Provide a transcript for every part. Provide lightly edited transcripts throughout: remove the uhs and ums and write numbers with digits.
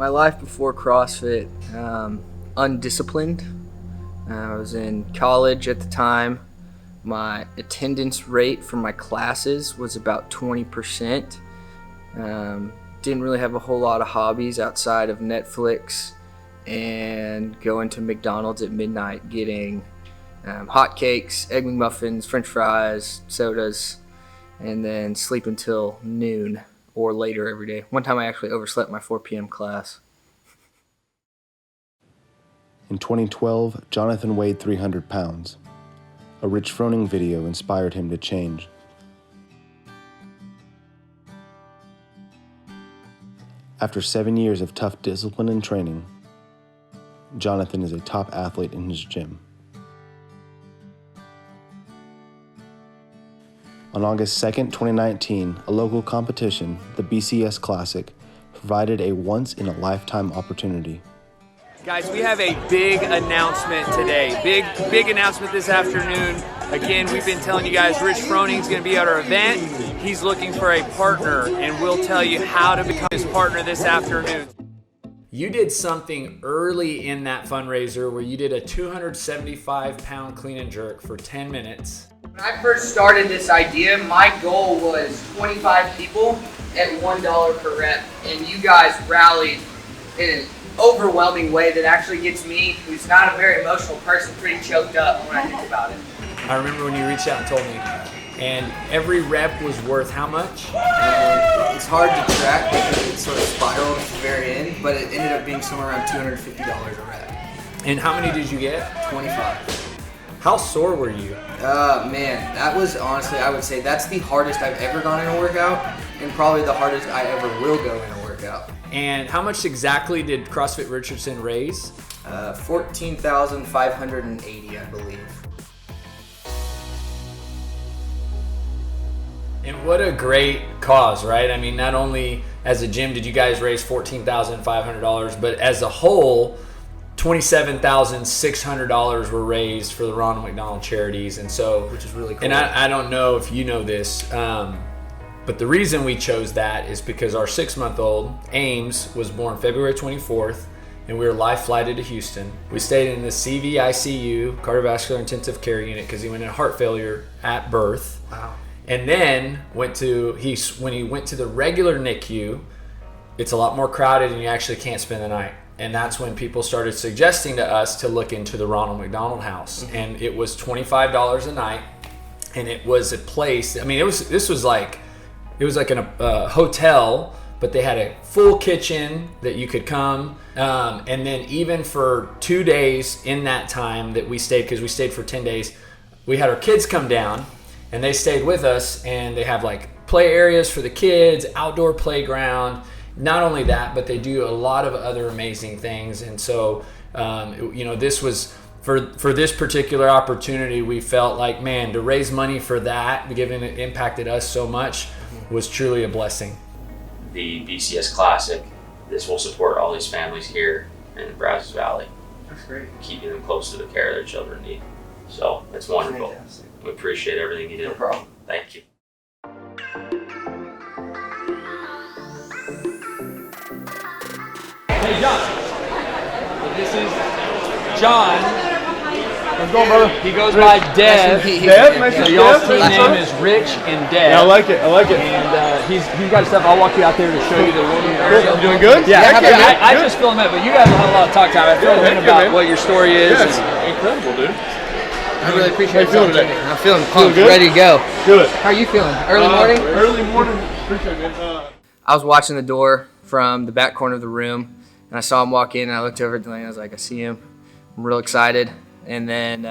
My life before CrossFit, undisciplined. I was in college at the time. My attendance rate for my classes was about 20%. Didn't really have a whole lot of hobbies outside of Netflix and going to McDonald's at midnight getting hotcakes, egg McMuffins, French fries, sodas, and then sleep until noon or later every day. One time I actually overslept my 4 p.m. class. In 2012, Jonathan weighed 300 pounds. A Rich Froning video inspired him to change. After 7 years of tough discipline and training, Jonathan is a top athlete in his gym. On August 2nd, 2019, a local competition, the BCS Classic, provided a once-in-a-lifetime opportunity. Guys, we have a big announcement today. Big announcement this afternoon. Again, we've been telling you guys Rich Froning is going to be at our event. He's looking for a partner, and we'll tell you how to become his partner this afternoon. You did something early in that fundraiser where you did a 275-pound clean and jerk for 10 minutes. When I first started this idea, my goal was 25 people at $1 per rep, and you guys rallied in an overwhelming way that actually gets me, who's not a very emotional person, pretty choked up when I think about it. I remember when you reached out and told me, and every rep was worth how much? It's hard to track because it sort of spiraled at the very end, but it ended up being somewhere around $250 a rep. And how many did you get? 25. How sore were you? Man, that was honestly, I would say that's the hardest I've ever gone in a workout, and probably the hardest I ever will go in a workout. And how much exactly did CrossFit Richardson raise? 14,580, I believe. And what a great cause, right? I mean, not only as a gym did you guys raise $14,500, but as a whole, $27,600 were raised for the Ronald McDonald Charities. And so, which is really cool. And I don't know if you know this, but the reason we chose that is because our 6-month-old, Ames, was born February 24th, and we were live flighted to Houston. We stayed in the CVICU, cardiovascular intensive care unit, because he went in heart failure at birth. Wow. And then when he went to the regular NICU, it's a lot more crowded and you actually can't spend the night. And that's when people started suggesting to us to look into the Ronald McDonald House. Mm-hmm. And it was $25 a night, and it was a place. I mean, it was like a hotel, but they had a full kitchen that you could come. And then even for 2 days in that time that we stayed, because we stayed for 10 days, we had our kids come down and they stayed with us, and they have like play areas for the kids, outdoor playground. Not only that, but they do a lot of other amazing things. And so, this was for this particular opportunity, we felt like, man, to raise money for that, given it impacted us so much, was truly a blessing. The BCS Classic, this will support all these families here in Brazos Valley. That's great. Keeping them close to the care their children need. So it's wonderful. Fantastic. We appreciate everything you did. No problem. Thank you. Hey, John. This is John. How's it going, brother? He goes by Dev. Dev? Nice to So meet y'all's you. team name is Rich and Dev. Yeah, I like it. And he's got stuff. I'll walk you out there to show you the room. You doing good? Yeah, Yeah, I just fill him up, but you guys will have a lot of talk time. I feel Good, about man. what your story is. Yeah, it's incredible, dude. I really appreciate How you feeling today? I'm feeling pumped, good? ready to go. Good. How are you feeling? Early morning? Early morning. Appreciate it, man. I was watching the door from the back corner of the room, and I saw him walk in, and I looked over at Diane. I was like, I see him. I'm real excited. And then,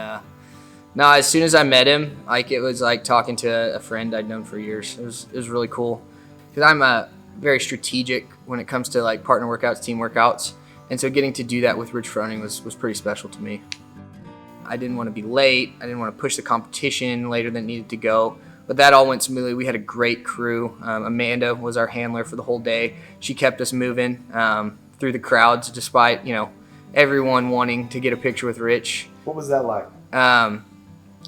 as soon as I met him, like it was like talking to a friend I'd known for years. It was really cool, because I'm very strategic when it comes to like partner workouts, team workouts, and so getting to do that with Rich Froning was pretty special to me. I didn't want to be late. I didn't want to push the competition later than it needed to go. But that all went smoothly. We had a great crew. Amanda was our handler for the whole day. She kept us moving through the crowds, despite everyone wanting to get a picture with Rich. What was that like?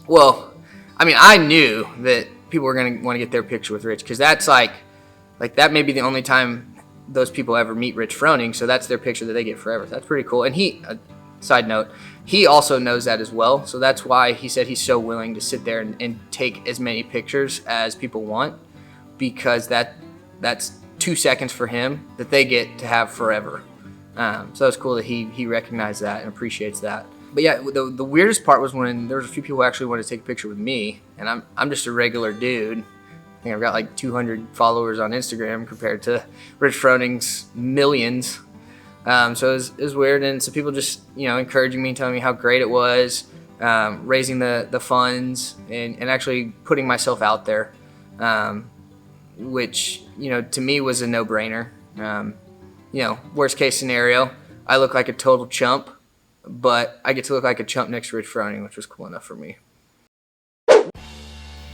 Well, I mean, I knew that people were going to want to get their picture with Rich, because that's like that may be the only time those people ever meet Rich Froning, so that's their picture that they get forever. That's pretty cool. And he, side note, he also knows that as well. So that's why he said he's so willing to sit there and take as many pictures as people want, because that's 2 seconds for him that they get to have forever. So it's cool that he recognized that and appreciates that. But yeah, the weirdest part was when there was a few people who actually wanted to take a picture with me, and I'm just a regular dude. I think I've got like 200 followers on Instagram compared to Rich Froning's millions. So it was weird, and so people just, encouraging me, telling me how great it was, raising the funds, and actually putting myself out there, which, to me was a no-brainer. Worst case scenario, I look like a total chump, but I get to look like a chump next to Rich Froning, which was cool enough for me.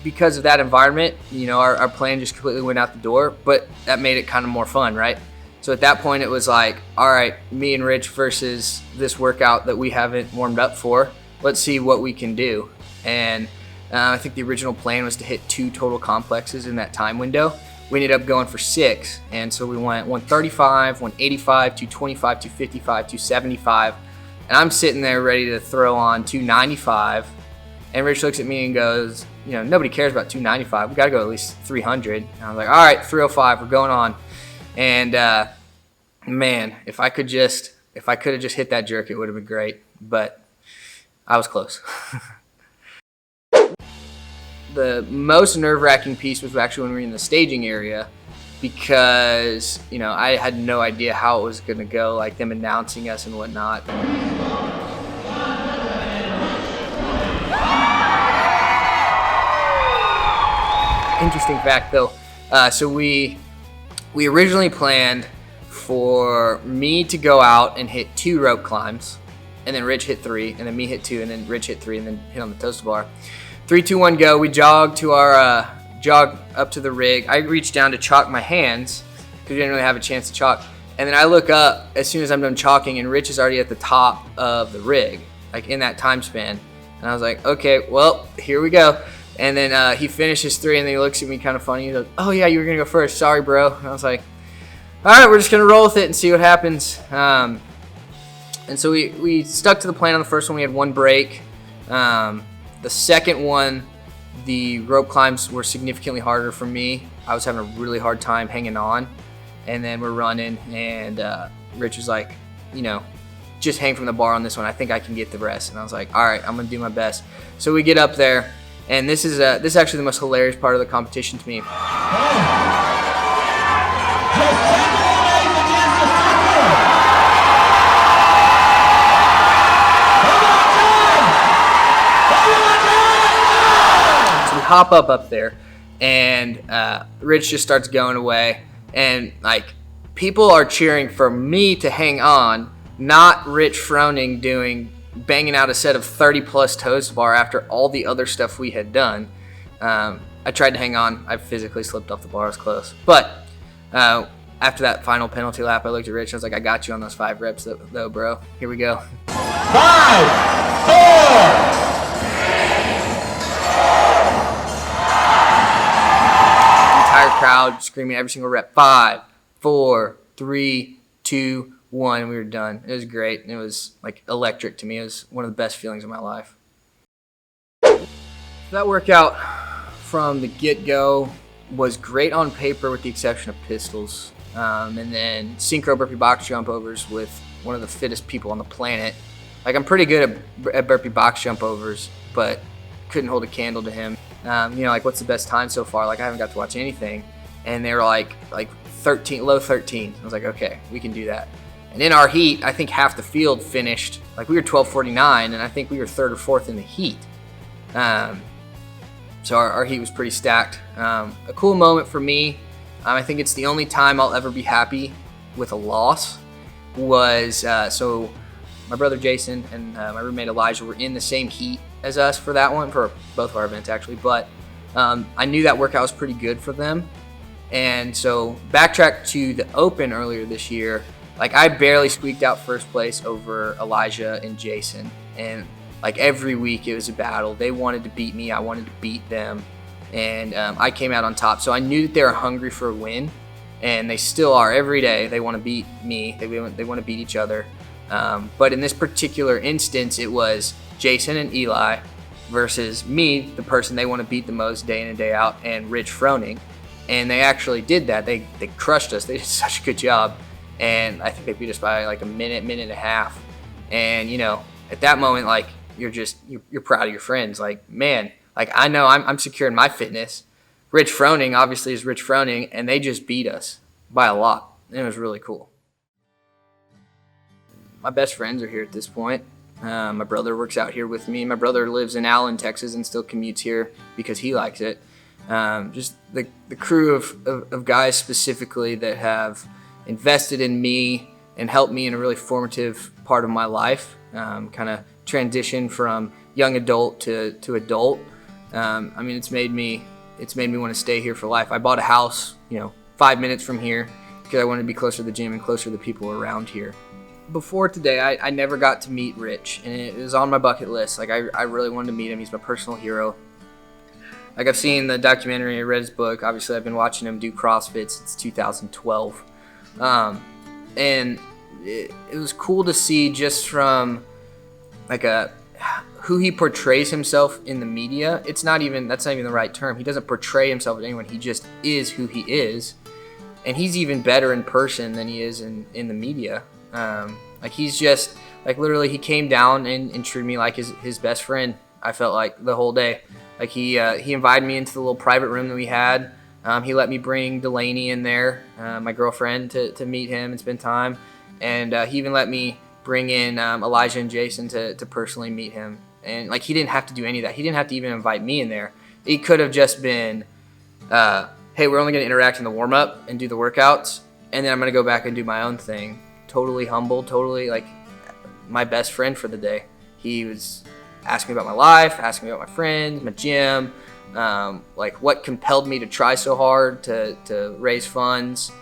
Because of that environment, our plan just completely went out the door, but that made it kind of more fun, right? So at that point, it was like, all right, me and Rich versus this workout that we haven't warmed up for. Let's see what we can do. And I think the original plan was to hit 2 total complexes in that time window. We ended up going for 6. And so we went 135, 185, 225, 255, 275. And I'm sitting there ready to throw on 295. And Rich looks at me and goes, nobody cares about 295. We got to go at least 300. And I was like, all right, 305, we're going on. And man, if I could have just hit that jerk, it would have been great. But I was close. The most nerve-wracking piece was actually when we were in the staging area, because I had no idea how it was going to go, like them announcing us and whatnot. Interesting fact though, so we originally planned for me to go out and hit 2 rope climbs, and then Rich hit 3, and then me hit 2, and then Rich hit 3, and then hit on the toaster bar. 3, 2, 1, go. We jog up to the rig. I reached down to chalk my hands because we didn't really have a chance to chalk. And then I look up as soon as I'm done chalking, and Rich is already at the top of the rig, like in that time span. And I was like, okay, well, here we go. And then he finishes 3, and then he looks at me kind of funny. He goes, oh yeah, you were gonna go first. Sorry, bro. And I was like, all right, we're just gonna roll with it and see what happens. And so we stuck to the plan on the first one. We had 1 break. The second one, the rope climbs were significantly harder for me. I was having a really hard time hanging on. And then we're running, and Rich was like, just hang from the bar on this one. I think I can get the rest. And I was like, all right, I'm gonna do my best. So we get up there, and this is actually the most hilarious part of the competition to me. Hop up there, and Rich just starts going away, and like people are cheering for me to hang on, not Rich Froning banging out a set of 30 plus toes bar after all the other stuff we had done. I tried to hang on. I physically slipped off the bar. I was close, but after that final penalty lap, I looked at Rich and I was like, I got you on those 5 reps though, bro. Here we go. 5, 4. Crowd screaming every single rep. 5, 4, 3, 2, 1, and we were done. It was great. It was like electric to me. It was one of the best feelings of my life. That workout from the get-go was great on paper with the exception of pistols. And then synchro burpee box jump overs with one of the fittest people on the planet. Like I'm pretty good at burpee box jump overs, but couldn't hold a candle to him. Like what's the best time so far? Like I haven't got to watch anything. And they were like 13, low 13. I was like, okay, we can do that. And in our heat, I think half the field finished, like we were 12:49, and I think we were 3rd or 4th in the heat. So our heat was pretty stacked. A cool moment for me, I think it's the only time I'll ever be happy with a loss, was so my brother Jason and my roommate Elijah were in the same heat as us for that one, for both of our events actually, but I knew that workout was pretty good for them. And so backtrack to the Open earlier this year, like I barely squeaked out first place over Elijah and Jason, and like every week it was a battle. They wanted to beat me, I wanted to beat them, and I came out on top. So I knew that they were hungry for a win, and they still are every day. They want to beat me. They want to beat each other. But in this particular instance, it was Jason and Eli versus me, the person they want to beat the most day in and day out, and Rich Froning. And they actually did that. They crushed us. They did such a good job. And I think they beat us by like a minute and a half. And, you know, at that moment, like, you're proud of your friends. Like, man, like, I know I'm secure in my fitness. Rich Froning obviously is Rich Froning, and they just beat us by a lot. And it was really cool. My best friends are here at this point. My brother works out here with me. My brother lives in Allen, Texas, and still commutes here because he likes it. Just the crew of guys specifically that have invested in me and helped me in a really formative part of my life. Kind of transition from young adult to adult. I mean, it's made me want to stay here for life. I bought a house, 5 minutes from here because I wanted to be closer to the gym and closer to the people around here. Before today, I never got to meet Rich, and it was on my bucket list. Like, I really wanted to meet him. He's my personal hero. Like, I've seen the documentary, I read his book. Obviously, I've been watching him do CrossFit since 2012. And it was cool to see just from, like, who he portrays himself in the media. That's not even the right term. He doesn't portray himself to anyone. He just is who he is. And he's even better in person than he is in the media. Like, he's just, like, literally he came down and treated me like his best friend, I felt like, the whole day. Like, he invited me into the little private room that we had. He let me bring Delaney in there, my girlfriend, to meet him and spend time. And he even let me bring in Elijah and Jason to personally meet him. And, like, he didn't have to do any of that. He didn't have to even invite me in there. He could have just been, hey, we're only going to interact in the warm-up and do the workouts, and then I'm going to go back and do my own thing. Totally humble, totally, like, my best friend for the day. He was asking me about my life, asking me about my friends, my gym, like, what compelled me to try so hard to raise funds,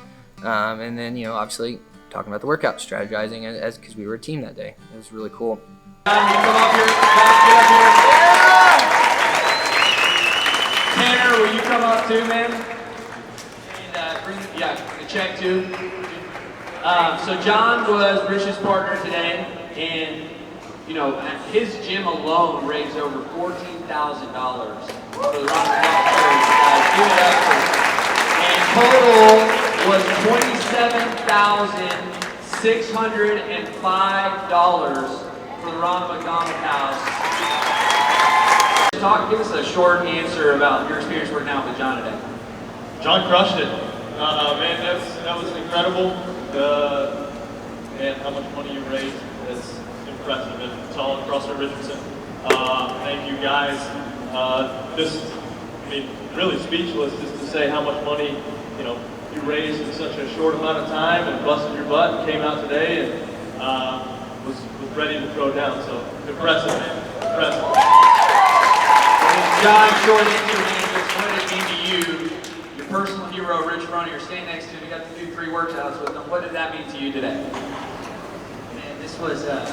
and then, obviously talking about the workout, strategizing because we were a team that day. It was really cool. Come up here. Yeah! Tanner, will you come up too, man? And bring the check too. So John was Rich's partner today, and his gym alone raised over $14,000 for the Ronald McDonald Charity. Give it up for, and total was $27,605 for the Ronald McDonald House. Give us a short answer about your experience working out with John today. John crushed it. Man, that was incredible. And how much money you raised is impressive. It's all across the Richardson. Thank you guys. Really speechless just to say how much money, you raised in such a short amount of time and busted your butt and came out today and was ready to throw down. So impressive, man. Impressive. John, short answer, man, just what did it mean to you? Your personal hero, Rich Froning, you're standing next to him. You got to do 3 workouts with him. What did that mean to you today? Man, this was a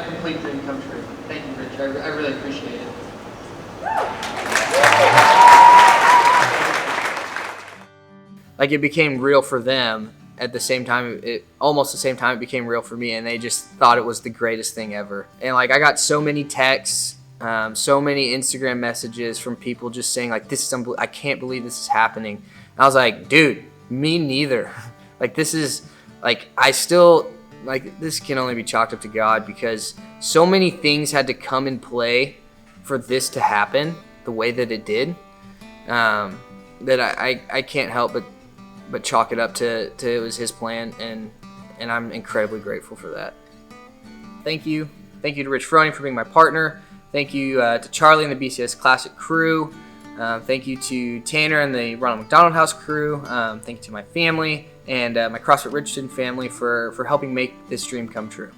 complete dream come true. Thank you, Rich. I really appreciate it. Like, it became real for them at the same time. Almost the same time it became real for me, and they just thought it was the greatest thing ever. And, like, I got so many texts, so many Instagram messages from people just saying, like, this is I can't believe this is happening. And I was like, dude, me neither. Like, this is, like, this can only be chalked up to God, because so many things had to come in play for this to happen the way that it did, that I can't help but chalk it up to it was his plan, and I'm incredibly grateful for that. Thank you to Rich Froning for being my partner. Thank you to Charlie and the BCS Classic crew. Thank you to Tanner and the Ronald McDonald House crew. Thank you to my family and my CrossFit Richardson family for helping make this dream come true.